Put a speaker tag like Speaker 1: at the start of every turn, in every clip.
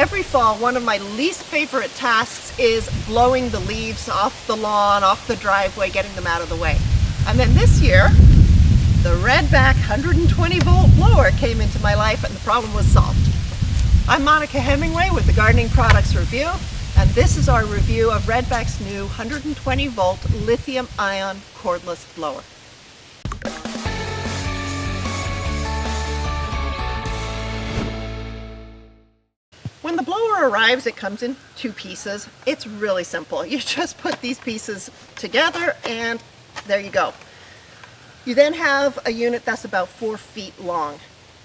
Speaker 1: Every fall, one of my least favorite tasks is blowing the leaves off the lawn, off the driveway, getting them out of the way. And then this year, the Redback 120-volt blower came into my life and the problem was solved. I'm Monica Hemingway with the Gardening Products Review, and this is our review of Redback's new 120-volt lithium-ion cordless blower. When the blower arrives, it comes in two pieces. It's really simple. You just put these pieces together and there you go. You then have a unit that's about 4 feet long.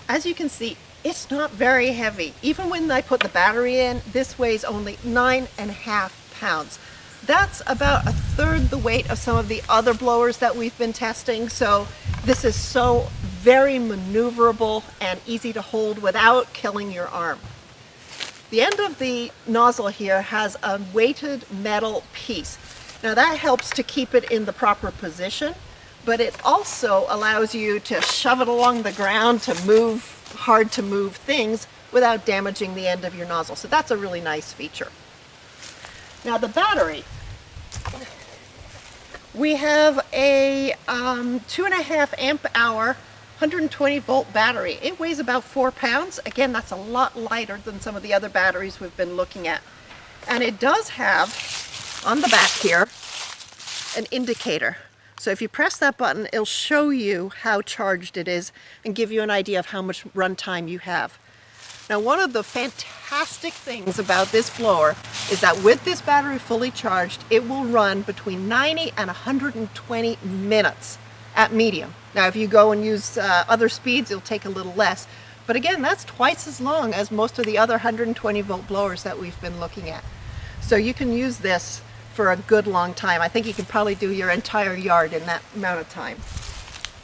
Speaker 1: As you can see, it's not very heavy. Even when I put the battery in, this weighs only 9.5 pounds. That's about a third the weight of some of the other blowers that we've been testing. So this is so very maneuverable and easy to hold without killing your arm. The end of the nozzle here has a weighted metal piece. Now that helps to keep it in the proper position, but it also allows you to shove it along the ground to move hard to move things without damaging the end of your nozzle. So that's a really nice feature. Now the battery. We have a 2.5 amp hour 120 volt battery. It weighs about 4 pounds. Again, that's a lot lighter than some of the other batteries we've been looking at. And it does have, on the back here, an indicator. So if you press that button, it'll show you how charged it is and give you an idea of how much runtime you have. Now, one of the fantastic things about this blower is that with this battery fully charged, it will run between 90 and 120 minutes at medium. Now, if you go and use other speeds, it'll take a little less. But again, that's twice as long as most of the other 120 volt blowers that we've been looking at. So you can use this for a good long time. I think you can probably do your entire yard in that amount of time.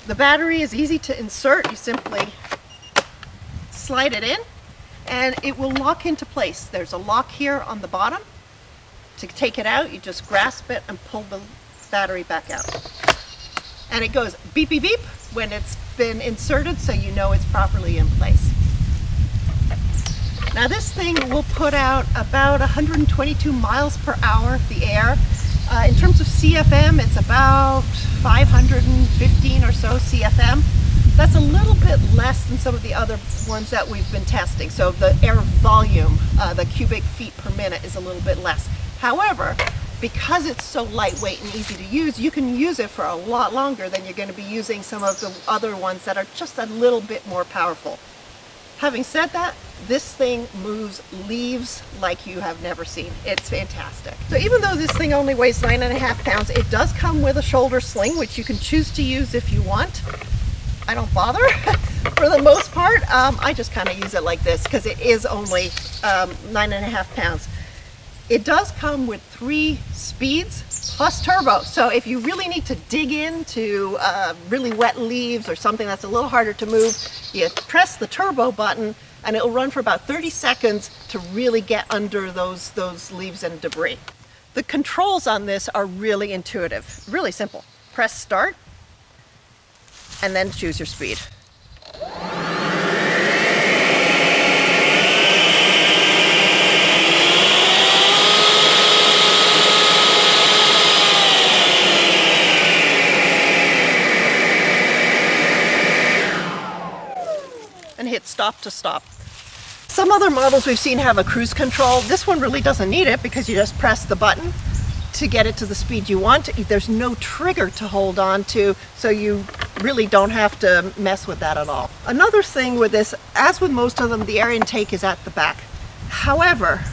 Speaker 1: The battery is easy to insert. You simply slide it in and it will lock into place. There's a lock here on the bottom. To take it out, you just grasp it and pull the battery back out. And it goes beep, beep, beep when it's been inserted, so you know it's properly in place. Now this thing will put out about 122 miles per hour, the air. In terms of CFM, it's about 515 or so CFM. That's a little bit less than some of the other ones that we've been testing. So the air volume, the cubic feet per minute, is a little bit less. However, because it's so lightweight and easy to use, you can use it for a lot longer than you're going to be using some of the other ones that are just a little bit more powerful. Having said that, this thing moves leaves like you have never seen. It's fantastic. So even though this thing only weighs 9.5 pounds, it does come with a shoulder sling, which you can choose to use if you want. I don't bother for the most part. I just kind of use it like this because it is only 9.5 pounds. It does come with 3 speeds plus turbo. So if you really need to dig into really wet leaves or something that's a little harder to move, you press the turbo button and it'll run for about 30 seconds to really get under those leaves and debris. The controls on this are really intuitive, really simple. Press start and then choose your speed. And hit stop to stop. Some other models we've seen have a cruise control. This one really doesn't need it because you just press the button to get it to the speed you want. There's no trigger to hold on to, so you really don't have to mess with that at all. Another thing with this, as with most of them, the air intake is at the back. However,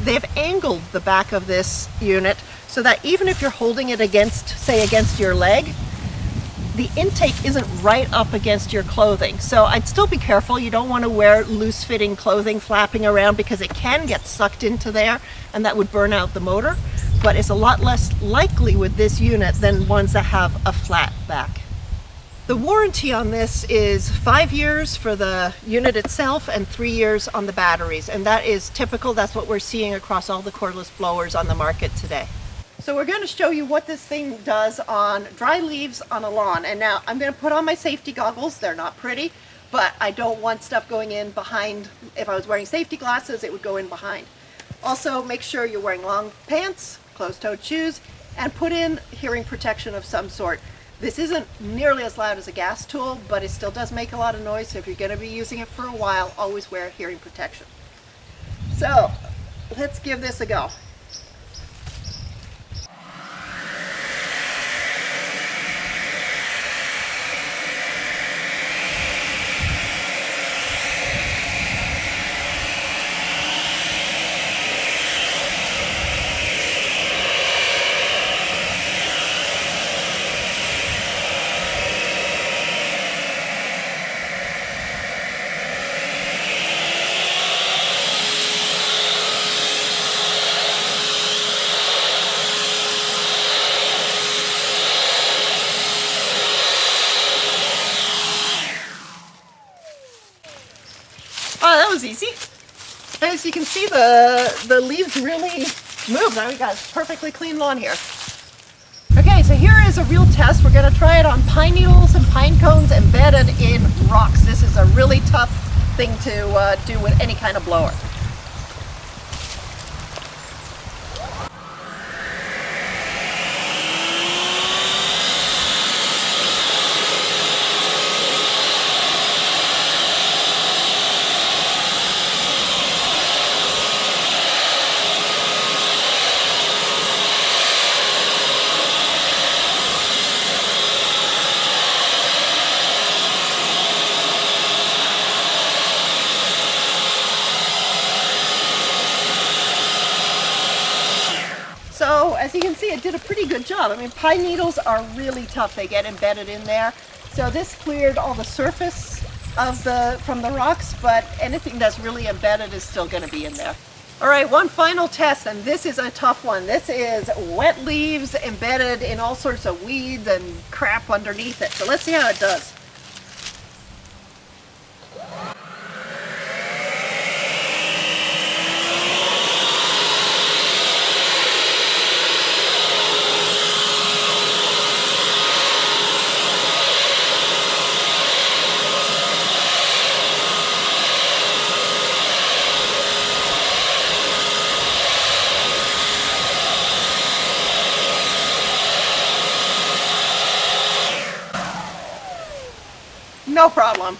Speaker 1: they've angled the back of this unit so that even if you're holding it against, say, against your leg, the intake isn't right up against your clothing. So I'd still be careful. You don't want to wear loose-fitting clothing flapping around because it can get sucked into there and that would burn out the motor. But it's a lot less likely with this unit than ones that have a flat back. The warranty on this is 5 years for the unit itself and 3 years on the batteries. And that is typical. That's what we're seeing across all the cordless blowers on the market today. So we're going to show you what this thing does on dry leaves on a lawn. And now I'm going to put on my safety goggles. They're not pretty, but I don't want stuff going in behind. If I was wearing safety glasses, it would go in behind. Also, make sure you're wearing long pants, closed-toed shoes, and put in hearing protection of some sort. This isn't nearly as loud as a gas tool, but it still does make a lot of noise, so if you're going to be using it for a while, always wear hearing protection. So, let's give this a go. Oh, that was easy. As you can see, the leaves really move. Now we got a perfectly clean lawn here. Okay, so here is a real test. We're going to try it on pine needles and pine cones embedded in rocks. This is a really tough thing to do with any kind of blower. So as you can see, it did a pretty good job. I mean, pine needles are really tough. They get embedded in there. So this cleared all the surface of from the rocks, but anything that's really embedded is still going to be in there. All right, one final test, and this is a tough one. This is wet leaves embedded in all sorts of weeds and crap underneath it. So let's see how it does. No problem.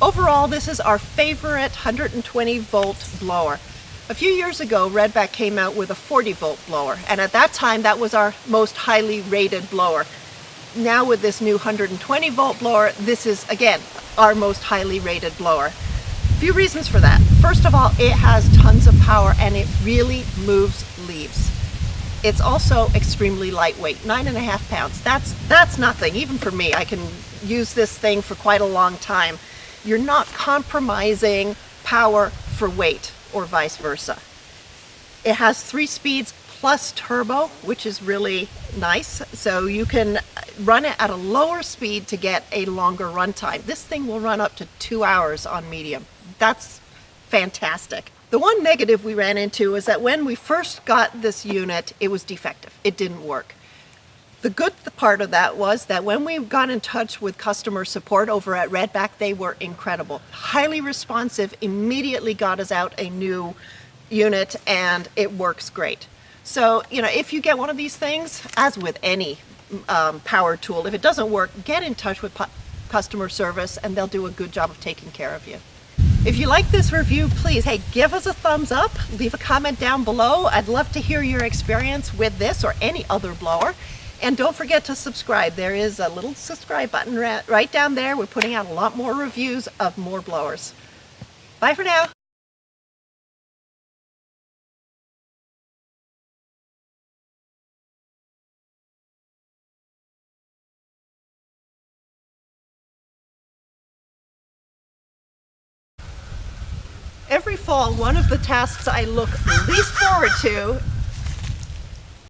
Speaker 1: Overall, this is our favorite 120 volt blower. A few years ago, Redback came out with a 40 volt blower, and at that time that was our most highly rated blower. Now with this new 120 volt blower, this is again our most highly rated blower. A few reasons for that. First of all, it has tons of power and it really moves leaves. It's also extremely lightweight, 9.5 pounds. That's nothing, even for me. I can use this thing for quite a long time. You're not compromising power for weight or vice versa. It has 3 speeds plus turbo, which is really nice. So you can run it at a lower speed to get a longer run time. This thing will run up to 2 hours on medium. That's fantastic. The one negative we ran into is that when we first got this unit, it was defective. It didn't work. The good part of that was that when we got in touch with customer support over at Redback, they were incredible. Highly responsive, immediately got us out a new unit, and it works great. So, you know, if you get one of these things, as with any power tool, if it doesn't work, get in touch with customer service and they'll do a good job of taking care of you. If you like this review, please, hey, give us a thumbs up, leave a comment down below. I'd love to hear your experience with this or any other blower. And don't forget to subscribe. There is a little subscribe button right down there. We're putting out a lot more reviews of more blowers. Bye for now. Every fall, one of the tasks I look least forward to